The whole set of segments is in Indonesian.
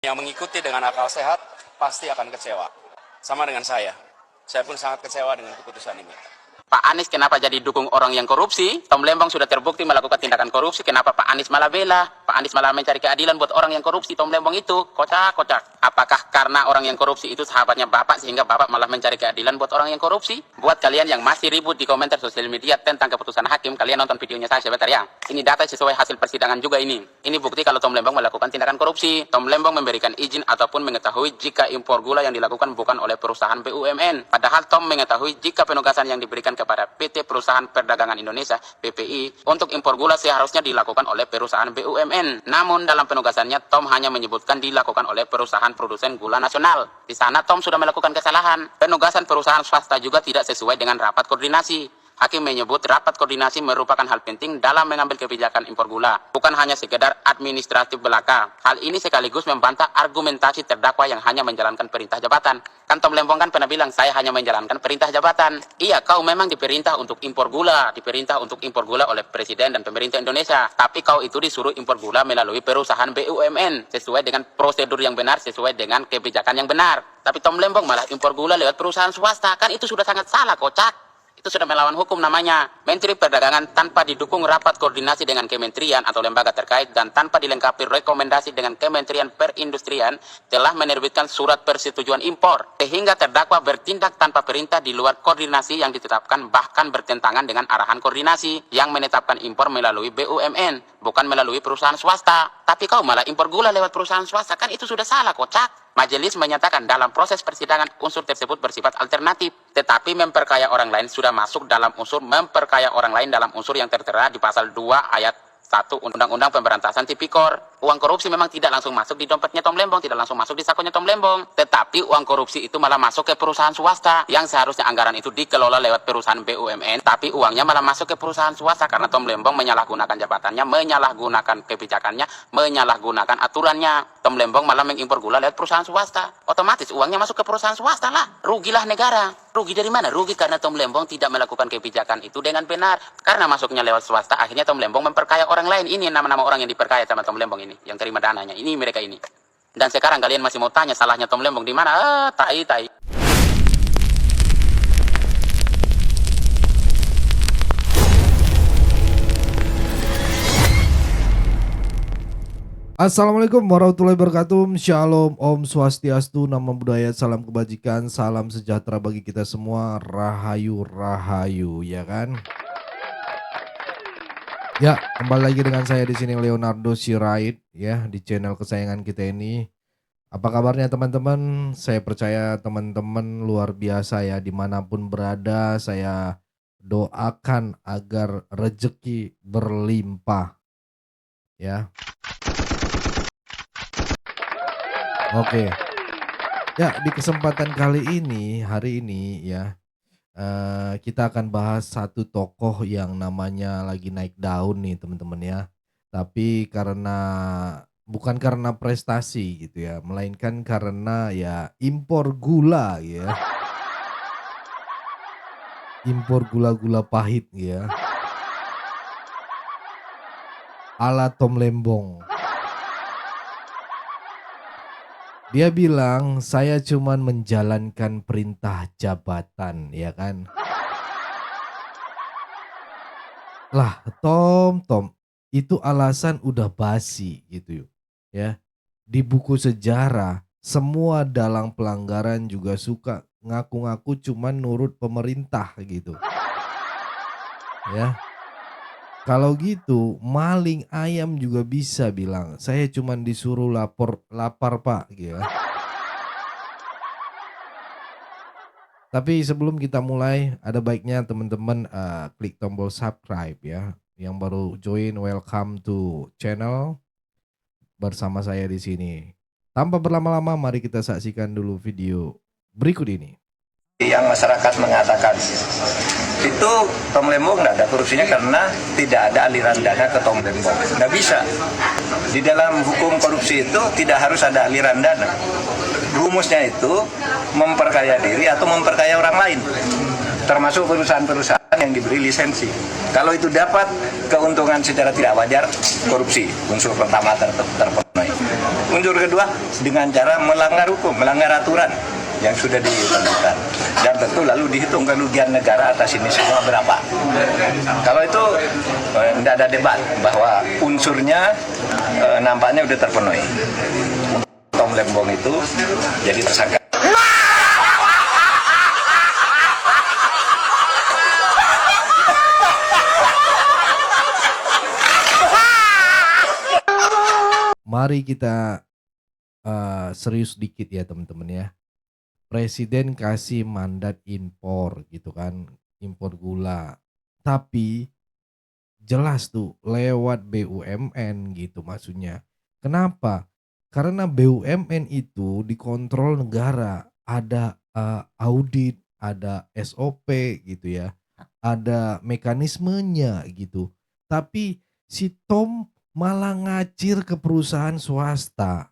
Yang mengikuti dengan akal sehat pasti akan kecewa. Sama dengan saya pun sangat kecewa dengan keputusan ini. Pak Anies kenapa jadi dukung orang yang korupsi? Tom Lembong sudah terbukti melakukan tindakan korupsi. Kenapa Pak Anies malah bela? Pak Anies malah mencari keadilan buat orang yang korupsi. Tom Lembong itu kocak-kocak. Apakah karena orang yang korupsi itu sahabatnya Bapak sehingga Bapak malah mencari keadilan buat orang yang korupsi? Buat kalian yang masih ribut di komentar sosial media tentang keputusan hakim, kalian nonton videonya saya sebentar ya. Ini data sesuai hasil persidangan juga ini. Ini bukti kalau Tom Lembong melakukan tindakan korupsi. Tom Lembong memberikan izin ataupun mengetahui jika impor gula yang dilakukan bukan oleh perusahaan BUMN. Padahal Tom mengetahui jika penugasan yang diberikan kepada PT Perusahaan Perdagangan Indonesia (PPI) untuk impor gula seharusnya dilakukan oleh perusahaan BUMN. Namun dalam penugasannya Tom hanya menyebutkan dilakukan oleh perusahaan produsen gula nasional. Di sana Tom sudah melakukan kesalahan. Penugasan perusahaan swasta juga tidak sesuai dengan rapat koordinasi. Hakim menyebut rapat koordinasi merupakan hal penting dalam mengambil kebijakan impor gula, bukan hanya sekedar administratif belaka. Hal ini sekaligus membantah argumentasi terdakwa yang hanya menjalankan perintah jabatan. Kan Tom Lembong kan pernah bilang, saya hanya menjalankan perintah jabatan. Iya, kau memang diperintah untuk impor gula, diperintah untuk impor gula oleh Presiden dan pemerintah Indonesia. Tapi kau itu disuruh impor gula melalui perusahaan BUMN, sesuai dengan prosedur yang benar, sesuai dengan kebijakan yang benar. Tapi Tom Lembong malah impor gula lewat perusahaan swasta, kan itu sudah sangat salah, kocak. Itu sudah melawan hukum namanya. Menteri Perdagangan tanpa didukung rapat koordinasi dengan kementerian atau lembaga terkait dan tanpa dilengkapi rekomendasi dengan Kementerian Perindustrian telah menerbitkan surat persetujuan impor. Sehingga terdakwa bertindak tanpa perintah di luar koordinasi yang ditetapkan, bahkan bertentangan dengan arahan koordinasi yang menetapkan impor melalui BUMN, bukan melalui perusahaan swasta. Tapi kau malah impor gula lewat perusahaan swasta, kan itu sudah salah, kocak. Majelis menyatakan dalam proses persidangan unsur tersebut bersifat alternatif, tetapi memperkaya orang lain sudah masuk dalam unsur memperkaya orang lain dalam unsur yang tertera di pasal 2 ayat 1 Undang-Undang Pemberantasan Tipikor. Uang korupsi memang tidak langsung masuk di dompetnya Tom Lembong, tidak langsung masuk di sakunya Tom Lembong. Tetapi uang korupsi itu malah masuk ke perusahaan swasta, yang seharusnya anggaran itu dikelola lewat perusahaan BUMN, tapi uangnya malah masuk ke perusahaan swasta karena Tom Lembong menyalahgunakan jabatannya, menyalahgunakan kebijakannya, menyalahgunakan aturannya. Tom Lembong malah mengimpor gula lewat perusahaan swasta. Otomatis uangnya masuk ke perusahaan swasta lah. Rugilah negara. Rugi dari mana? Rugi karena Tom Lembong tidak melakukan kebijakan itu dengan benar. Karena masuknya lewat swasta, akhirnya Tom Lembong memperkaya orang lain. Ini nama-nama orang yang diperkaya sama Tom Lembong ini, yang terima dananya. Ini mereka ini. Dan sekarang kalian masih mau tanya salahnya Tom Lembong di mana? Tai. Assalamualaikum warahmatullahi wabarakatuh. Shalom, Om Swastiastu, Namo Buddhaya, salam kebajikan, salam sejahtera bagi kita semua. Rahayu, rahayu, ya kan? Ya, kembali lagi dengan saya di sini Leonardo Sirait, ya, di channel kesayangan kita ini. Apa kabarnya teman-teman? Saya percaya teman-teman luar biasa ya, dimanapun berada. Saya doakan agar rezeki berlimpah, ya. Oke, ya di kesempatan kali ini, hari ini ya, kita akan bahas satu tokoh yang namanya lagi naik daun nih teman-teman ya. Tapi bukan karena prestasi gitu ya, melainkan karena ya impor gula ya. Impor gula-gula pahit ya. Ala Tom Lembong. Dia bilang, saya cuman menjalankan perintah jabatan, ya kan? Lah, Tom, itu alasan udah basi gitu ya. Di buku sejarah, semua dalang pelanggaran juga suka ngaku-ngaku cuman nurut pemerintah gitu. Ya. Kalau gitu, maling ayam juga bisa bilang, saya cuman disuruh lapar pak, gitu ya. Tapi sebelum kita mulai, ada baiknya teman-teman klik tombol subscribe ya. Yang baru join, welcome to channel bersama saya di sini. Tanpa berlama-lama, mari kita saksikan dulu video berikut ini. Yang masyarakat mengatakan itu Tom Lembong tidak ada korupsinya karena tidak ada aliran dana ke Tom Lembong. Tidak bisa. Di dalam hukum korupsi itu tidak harus ada aliran dana. Rumusnya itu memperkaya diri atau memperkaya orang lain, termasuk perusahaan-perusahaan yang diberi lisensi. Kalau itu dapat keuntungan secara tidak wajar, korupsi unsur pertama terpenuhi. Unsur kedua dengan cara melanggar hukum, melanggar aturan yang sudah ditentukan. Dan tentu lalu dihitung kerugian negara atas ini semua berapa. Kalau itu tidak ada debat bahwa unsurnya nampaknya sudah terpenuhi. Tom Lembong itu jadi tersangka. Mari kita serius dikit ya teman-teman ya. Presiden kasih mandat impor gitu kan, impor gula. Tapi jelas tuh lewat BUMN gitu maksudnya. Kenapa? Karena BUMN itu dikontrol negara, ada audit, ada SOP gitu ya. Ada mekanismenya gitu. Tapi si Tom malah ngacir ke perusahaan swasta.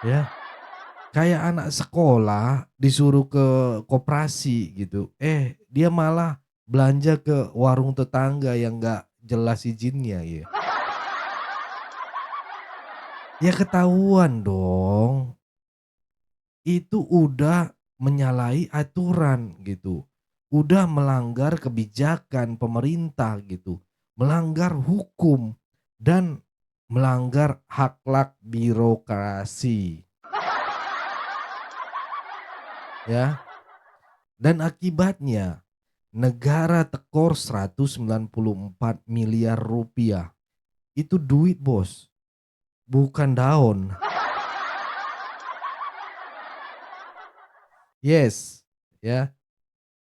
Ya, kayak anak sekolah disuruh ke koperasi gitu. Dia malah belanja ke warung tetangga yang nggak jelas izinnya ya. Ya ketahuan dong. Itu udah menyalahi aturan gitu. Udah melanggar kebijakan pemerintah gitu. Melanggar hukum dan melanggar akhlak birokrasi. Ya. Dan akibatnya negara tekor 194 miliar rupiah. Itu duit, Bos. Bukan daun. Yes, ya.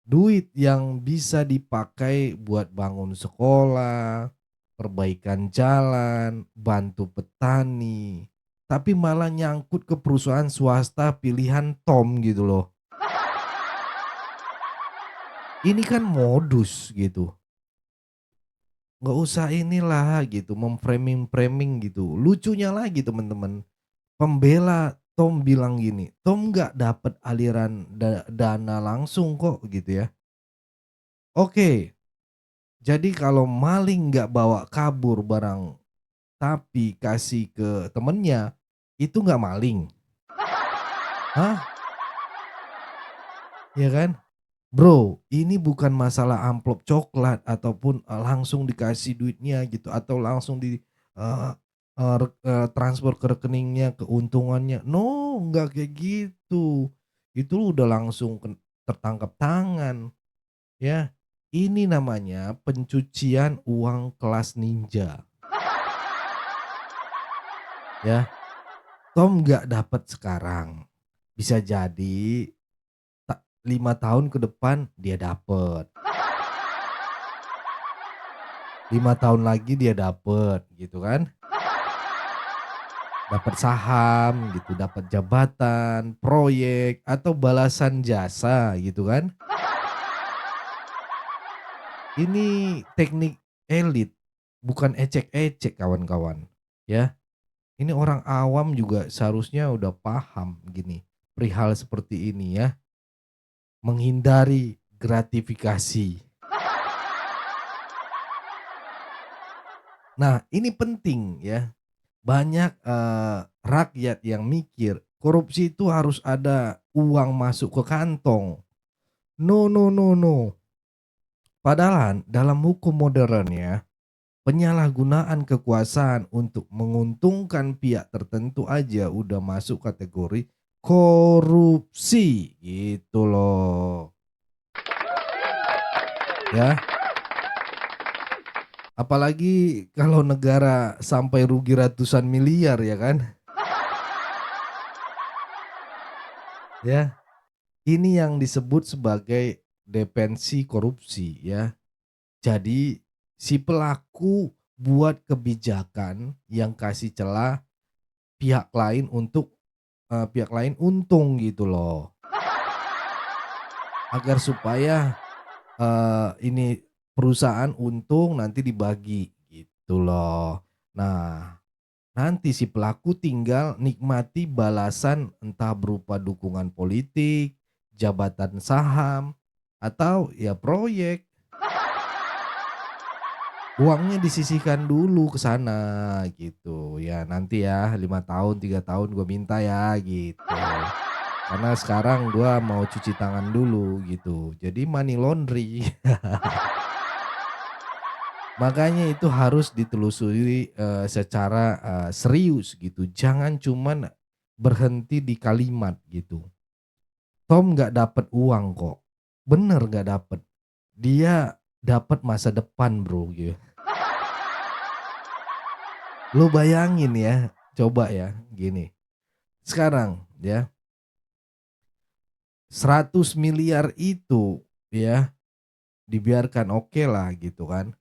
Duit yang bisa dipakai buat bangun sekolah, perbaikan jalan, bantu petani. Tapi malah nyangkut ke perusahaan swasta pilihan Tom gitu loh. Ini kan modus gitu. Nggak usah inilah gitu, memframing gitu. Lucunya lagi teman-teman, pembela Tom bilang gini, Tom nggak dapat aliran dana langsung kok gitu ya. Oke, jadi kalau maling nggak bawa kabur barang tapi kasih ke temennya, itu nggak maling. Hah? Ya kan? Bro, ini bukan masalah amplop coklat ataupun langsung dikasih duitnya gitu atau langsung di transfer ke rekeningnya keuntungannya. No, nggak kayak gitu. Itu udah langsung tertangkap tangan. Ya, ini namanya pencucian uang kelas ninja. Ya, Tom nggak dapat sekarang. Bisa jadi 5 tahun ke depan dia dapat. 5 tahun lagi dia dapat gitu kan. Dapat saham gitu, dapat jabatan, proyek atau balasan jasa gitu kan. Ini teknik elit, bukan ecek-ecek kawan-kawan ya. Ini orang awam juga seharusnya udah paham gini, perihal seperti ini ya. Menghindari gratifikasi. Nah, ini penting ya. Banyak rakyat yang mikir korupsi itu harus ada uang masuk ke kantong. No, no, no, no. Padahal dalam hukum modern ya, penyalahgunaan kekuasaan untuk menguntungkan pihak tertentu aja udah masuk kategori korupsi gitu loh. Ya. Apalagi kalau negara sampai rugi ratusan miliar ya kan. Ya. Ini yang disebut sebagai defensi korupsi ya. Jadi si pelaku buat kebijakan yang kasih celah pihak lain untuk pihak lain untung gitu loh. Agar supaya ini perusahaan untung nanti dibagi gitu loh. Nah, nanti si pelaku tinggal nikmati balasan entah berupa dukungan politik, jabatan saham, atau ya proyek. Uangnya disisihkan dulu ke sana gitu. Ya nanti ya 5 tahun, 3 tahun gue minta ya gitu. Karena sekarang gua mau cuci tangan dulu gitu. Jadi money laundry. Makanya itu harus ditelusuri, secara, serius gitu. Jangan cuman berhenti di kalimat gitu. Tom nggak dapat uang kok. Bener nggak dapat. Dia dapat masa depan, Bro, gitu. Lu bayangin ya, coba ya, gini. Sekarang ya, 100 miliar itu ya, dibiarkan oke lah gitu kan.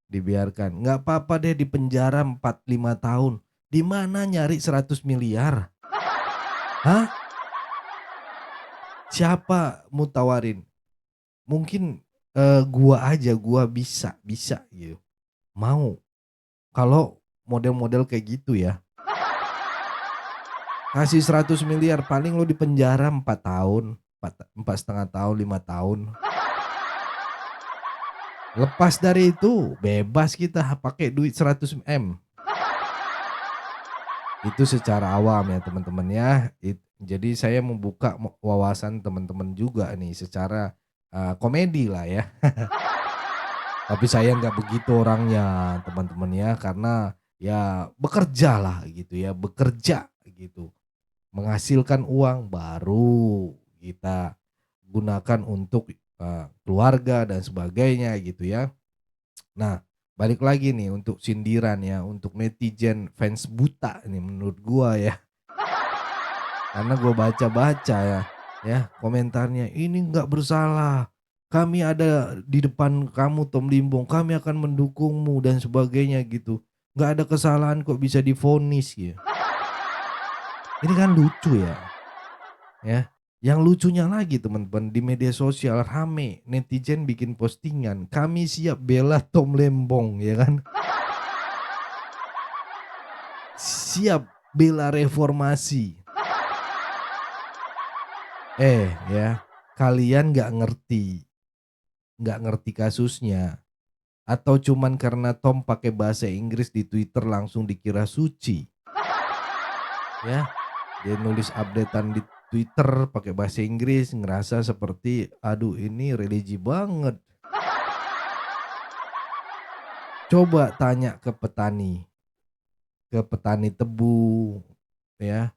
Dibiarkan, nggak apa-apa deh di penjara 4, 5 tahun. Di mana nyari 100 miliar? Hah? Siapa mau tawarin? Mungkin, gua aja, gua bisa gitu. Mau, kalau model-model kayak gitu ya. Kasih 100 miliar paling lu di penjara 4 tahun, 4,5 tahun, 5 tahun. Lepas dari itu, bebas kita pakai duit 100 M. Itu secara awam ya teman-teman ya. Jadi saya membuka wawasan teman-teman juga nih secara komedi lah ya. Tapi saya nggak begitu orangnya teman-teman ya, karena ya bekerja lah gitu ya, bekerja gitu. Menghasilkan uang baru kita gunakan untuk keluarga dan sebagainya gitu ya. Nah, balik lagi nih untuk sindiran ya, untuk netizen fans buta nih menurut gua ya. Karena gua baca-baca ya komentarnya, "Ini nggak bersalah. Kami ada di depan kamu Tom Limbong, kami akan mendukungmu," dan sebagainya gitu. "Nggak ada kesalahan kok bisa divonis," ya. Ini kan lucu ya. Ya. Yang lucunya lagi teman-teman, di media sosial rame netizen bikin postingan, "Kami siap bela Tom Lembong," ya kan. Siap bela reformasi. Ya, kalian nggak ngerti kasusnya. Atau cuman karena Tom pakai bahasa Inggris di Twitter langsung dikira suci. Ya, dia nulis updatean di Twitter pakai bahasa Inggris, ngerasa seperti, aduh ini religi banget. Coba tanya ke petani tebu, ya.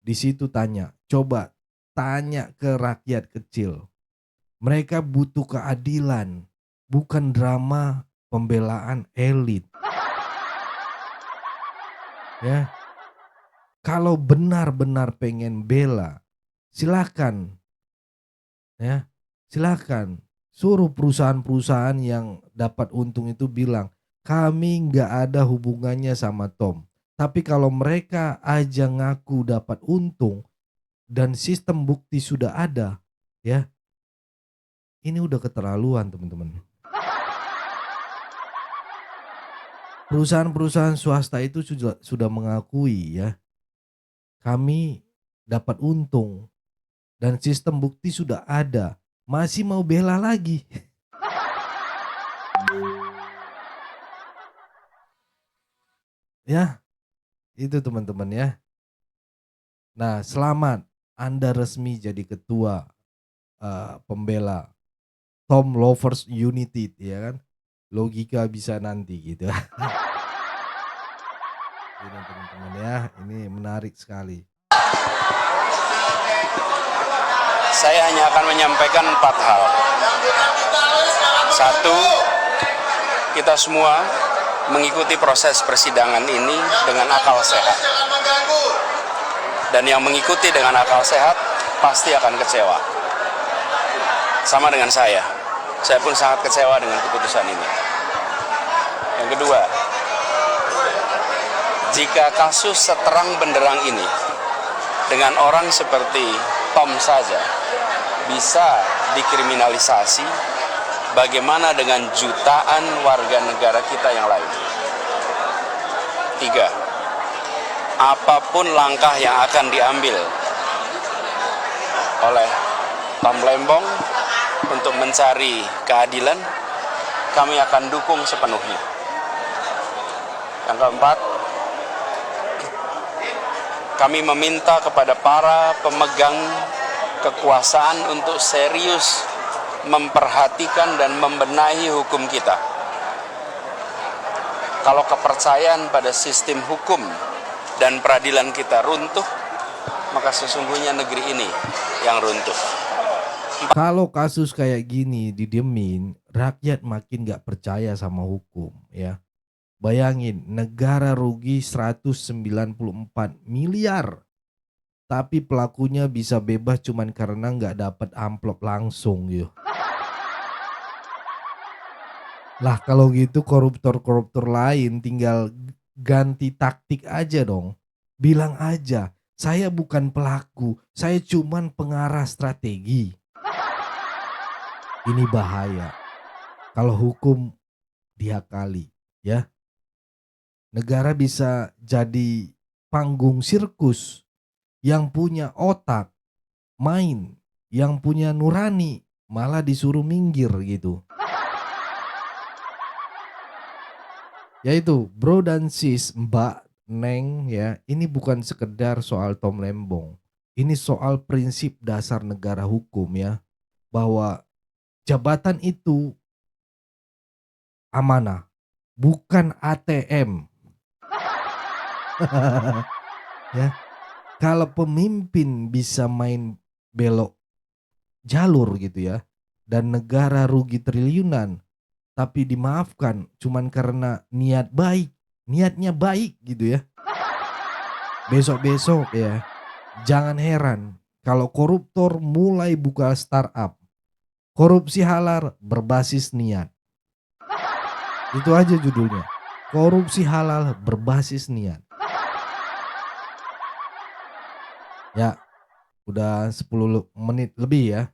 Di situ tanya, coba tanya ke rakyat kecil. Mereka butuh keadilan, bukan drama pembelaan elit. Ya, kalau benar-benar pengen bela, silakan, ya, silakan suruh perusahaan-perusahaan yang dapat untung itu bilang, kami nggak ada hubungannya sama Tom. Tapi kalau mereka aja ngaku dapat untung dan sistem bukti sudah ada, ya, ini udah keterlaluan teman-teman. Perusahaan-perusahaan swasta itu sudah mengakui ya, kami dapat untung dan sistem bukti sudah ada, masih mau bela lagi. Ya, itu teman-teman ya. Nah, selamat Anda resmi jadi ketua pembela Tom Lovers United ya kan. Logika bisa nanti gitu. Ini teman-teman ya, ini menarik sekali. Saya hanya akan menyampaikan 4 hal. 1, kita semua mengikuti proses persidangan ini dengan akal sehat. Dan yang mengikuti dengan akal sehat pasti akan kecewa. Sama dengan saya pun sangat kecewa dengan keputusan ini. Yang kedua, jika kasus seterang benderang ini dengan orang seperti Tom saja bisa dikriminalisasi, bagaimana dengan jutaan warga negara kita yang lain? 3, apapun langkah yang akan diambil oleh Tom Lembong untuk mencari keadilan, kami akan dukung sepenuhnya. Yang keempat, kami meminta kepada para pemegang kekuasaan untuk serius memperhatikan dan membenahi hukum kita. Kalau kepercayaan pada sistem hukum dan peradilan kita runtuh, maka sesungguhnya negeri ini yang runtuh. Kalau kasus kayak gini didiemin, rakyat makin gak percaya sama hukum ya. Bayangin, negara rugi 194 miliar. Tapi pelakunya bisa bebas cuman karena nggak dapat amplop langsung gitu. Lah kalau gitu koruptor-koruptor lain tinggal ganti taktik aja dong. Bilang aja, saya bukan pelaku, saya cuman pengarah strategi. Ini bahaya. Kalau hukum diakali ya. Negara bisa jadi panggung sirkus. Yang punya otak main, yang punya nurani malah disuruh minggir gitu. Yaitu bro dan sis, mbak, neng ya, ini bukan sekedar soal Tom Lembong. Ini soal prinsip dasar negara hukum ya, bahwa jabatan itu amanah, bukan ATM. Ya. Kalau pemimpin bisa main belok jalur gitu ya, dan negara rugi triliunan, tapi dimaafkan cuman karena niatnya baik gitu ya. Besok-besok ya, jangan heran kalau koruptor mulai buka startup. Korupsi halal berbasis niat. Itu aja judulnya. Korupsi halal berbasis niat. Ya, udah 10 menit lebih ya.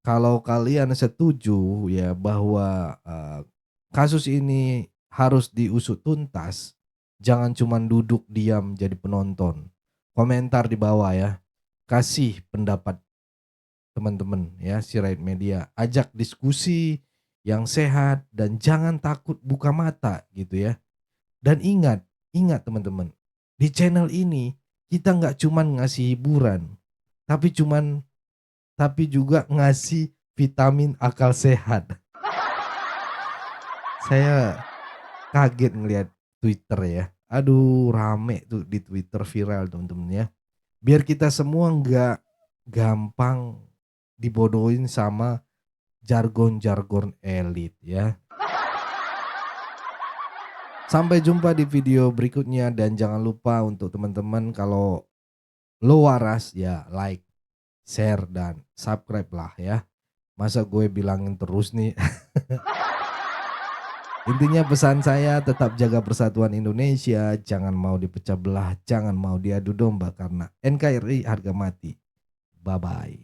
Kalau kalian setuju ya bahwa kasus ini harus diusut tuntas, jangan cuma duduk diam jadi penonton. Komentar di bawah ya. Kasih pendapat teman-teman ya, Sirait Media. Ajak diskusi yang sehat dan jangan takut buka mata gitu ya. Dan ingat teman-teman, di channel ini kita nggak cuman ngasih hiburan, tapi juga ngasih vitamin akal sehat. Saya kaget ngelihat Twitter ya. Aduh, rame tuh di Twitter, viral teman-teman ya. Biar kita semua nggak gampang dibodohin sama jargon-jargon elit ya. Sampai jumpa di video berikutnya dan jangan lupa untuk teman-teman kalau lo waras ya like, share dan subscribe lah ya. Masa gue bilangin terus nih. Intinya pesan saya tetap jaga persatuan Indonesia, jangan mau dipecah belah, jangan mau diadu domba karena NKRI harga mati. Bye bye.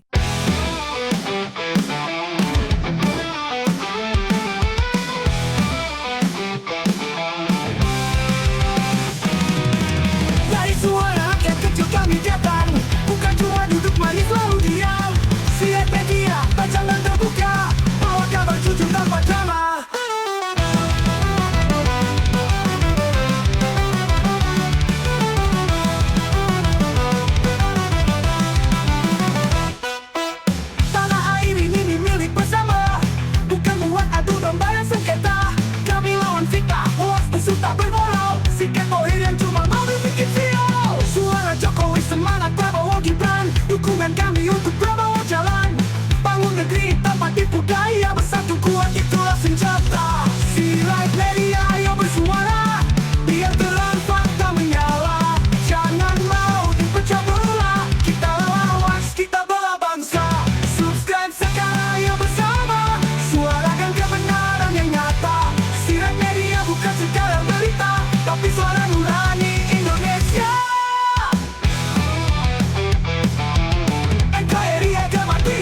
Dari suara rakyat kecil kami datang, bukan cuma duduk manis lalu diam. Siap media, tajam dan terbuka, bawa kabar jujur tanpa drama. Tanah air ini milik bersama, bukan buat adu domba yang sengketa. Kami lawan fitnah, hoax, isu tak bermoral, sikap bohir yang cuma mau dibikin viral. Suara Jokowi semangat Prabowo Gibran, dukungan kami untuk Prabowo jalan. Bangun negeri tanpa tipu daya, bersatu kuat itulah senjata. Sirait Media ayo bersuara, biar terang fakta menyala. Jangan mau dipecah belah, kita lawan, kita bela bangsa. Subscribe sekarang ayo bersama, suarakan kebenaran yang nyata. Sirait Media bukan sekadar berita, tapi suara nurani Indonesia. NKRI harga mati.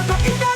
sangat indah